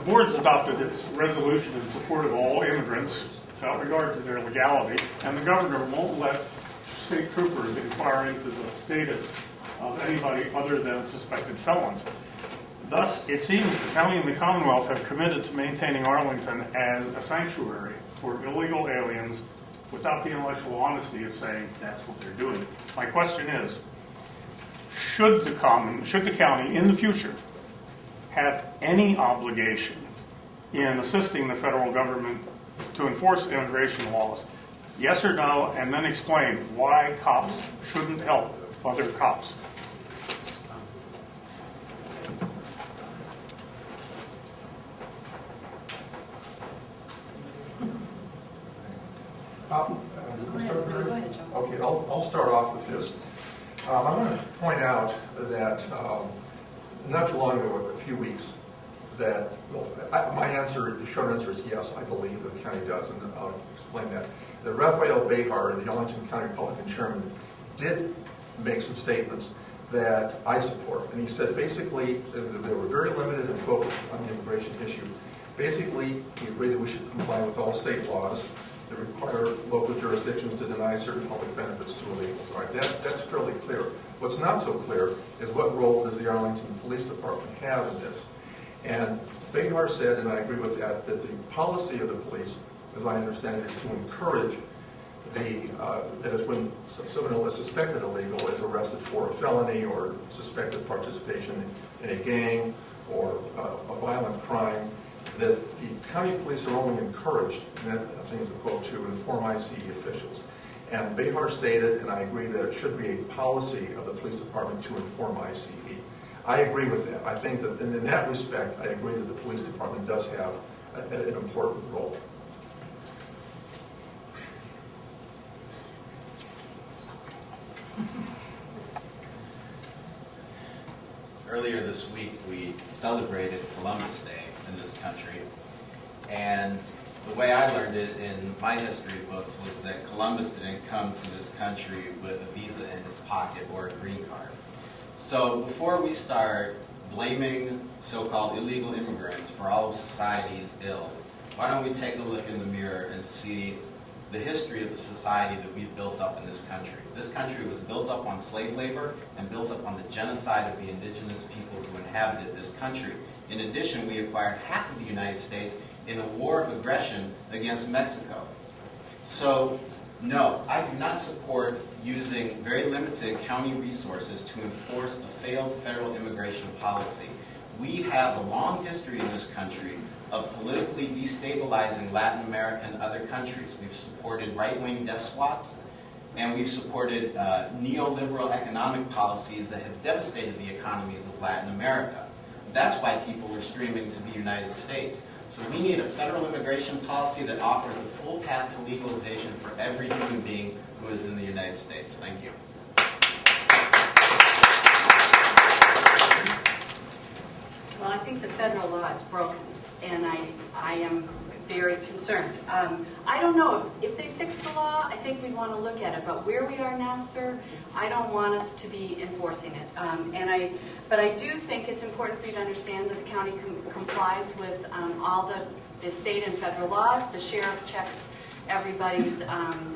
board's adopted its resolution in support of all immigrants without regard to their legality, and the governor won't let state troopers inquire into the status of anybody other than suspected felons. Thus, it seems the county and the Commonwealth have committed to maintaining Arlington as a sanctuary for illegal aliens without the intellectual honesty of saying that's what they're doing. My question is, should the county in the future have any obligation in assisting the federal government to enforce immigration laws? Yes or no, and then explain why cops shouldn't help other cops. Okay, I'll start off with this. I want to point out that not too long ago, a few weeks, that my answer, the short answer is yes, I believe that the county does, and I'll explain that. That Raphael Behar, the Arlington County Republican chairman, did make some statements that I support, and he said basically that they were very limited and focused on the immigration issue. Basically, he agreed that we should comply with all state laws that require local jurisdictions to deny certain public benefits to illegals. All right, that's fairly clear. What's not so clear is what role does the Arlington Police Department have in this? And Behar said, and I agree with that the policy of the police, as I understand it, is to encourage that is when someone who is suspected illegal is arrested for a felony or suspected participation in a gang or a violent crime, that the county police are only encouraged, and that I think is a quote, to inform ICE officials. And Behar stated, and I agree, that it should be a policy of the police department to inform ICE. I agree with that. I think that in that respect, I agree that the police department does have an important role. Earlier this week, we celebrated Columbus Day in this country, and the way I learned it in my history books was that Columbus didn't come to this country with a visa in his pocket or a green card. So before we start blaming so-called illegal immigrants for all of society's ills, why don't we take a look in the mirror and see the history of the society that we've built up in this country. This country was built up on slave labor and built up on the genocide of the indigenous people who inhabited this country. In addition, we acquired half of the United States in a war of aggression against Mexico. So, no, I do not support using very limited county resources to enforce a failed federal immigration policy. We have a long history in this country of politically destabilizing Latin America and other countries. We've supported right-wing death squads, and we've supported neoliberal economic policies that have devastated the economies of Latin America. That's why people are streaming to the United States. So we need a federal immigration policy that offers a full path to legalization for every human being who is in the United States. Thank you. Well, I think the federal law is broken, and I am very concerned. I don't know if they fix the law. I think we'd want to look at it. But where we are now, sir, I don't want us to be enforcing it. But I do think it's important for you to understand that the county complies with all the state and federal laws. The sheriff checks everybody's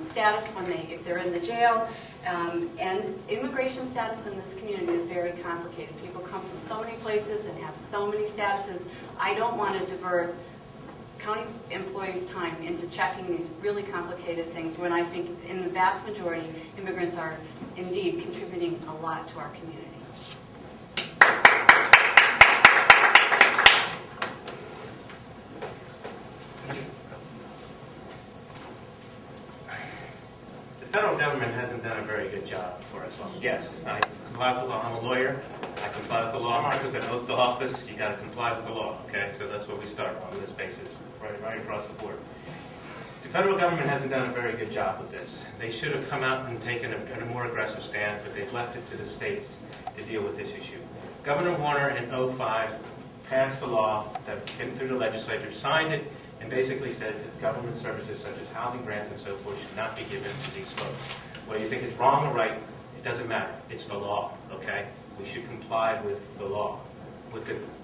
status if they're in the jail. And immigration status in this community is very complicated. People come from so many places and have so many statuses. I don't want to divert county employees' time into checking these really complicated things when I think in the vast majority, immigrants are indeed contributing a lot to our community. The federal government hasn't done a very good job for us. Yes, I comply with the law. I'm a lawyer. I comply with the law. I took an oath to office. You got to comply with the law. Okay, so that's what we start on this basis, right across the board. The federal government hasn't done a very good job with this. They should have come out and taken a more aggressive stand, but they've left it to the states to deal with this issue. Governor Warner in 2005 passed a law that came through the legislature, signed it, and basically says that government services such as housing grants and so forth should not be given to these folks. Whether you think it's wrong or right, it doesn't matter. It's the law, okay? We should comply with the law.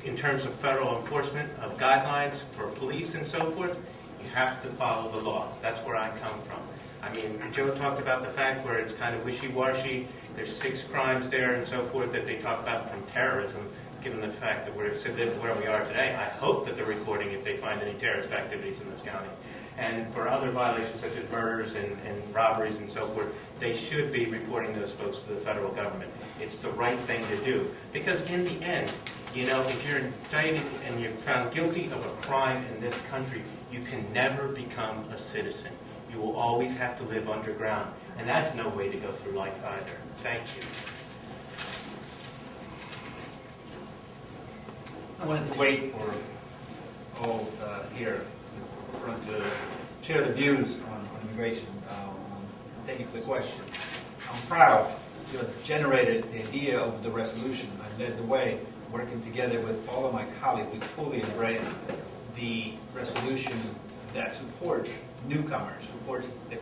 in terms of federal enforcement of guidelines for police and so forth, you have to follow the law. That's where I come from. I mean, Joe talked about the fact where it's kind of wishy-washy. There's 6 crimes there and so forth that they talk about from terrorism, given the fact that we're where we are today. I hope that they're reporting if they find any terrorist activities in this county. And for other violations such as murders and robberies and so forth, they should be reporting those folks to the federal government. It's the right thing to do. Because in the end, you know, if you're indicted and you're found guilty of a crime in this country, you can never become a citizen. You will always have to live underground. And that's no way to go through life either. Thank you. I wanted to wait for all here in front to share the views on immigration. Thank you for the question. I'm proud to have generated the idea of the resolution. I led the way, working together with all of my colleagues. We fully embrace the resolution that supports newcomers, supports the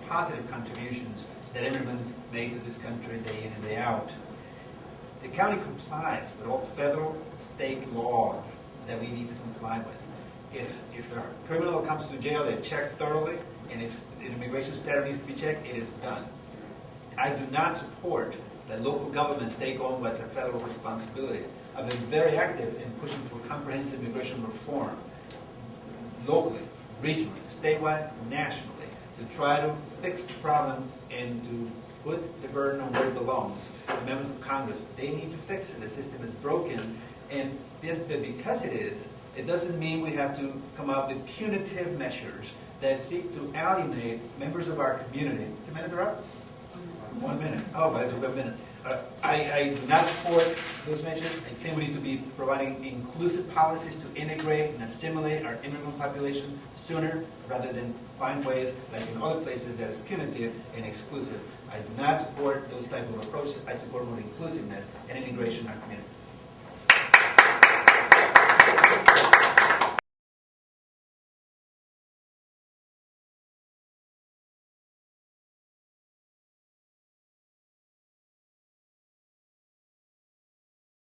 positive contributions that immigrants make to this country day in and day out. The county complies with all federal, state laws that we need to comply with. If a criminal comes to jail, they check thoroughly, and if the immigration status needs to be checked, it is done. I do not support that local governments take on what's a federal responsibility. I've been very active in pushing for comprehensive immigration reform, locally, regionally, statewide, nationally, to try to fix the problem and to put the burden on where it belongs. The members of Congress, they need to fix it. The system is broken, and because it is, it doesn't mean we have to come up with punitive measures that seek to alienate members of our community. 2 minutes are up? 1 minute. Oh, but it's a 1 minute. I do not support those measures. I think we need to be providing inclusive policies to integrate and assimilate our immigrant population sooner rather than find ways, like in other places, that is punitive and exclusive. I do not support those type of approaches. I support more inclusiveness and integration in our community.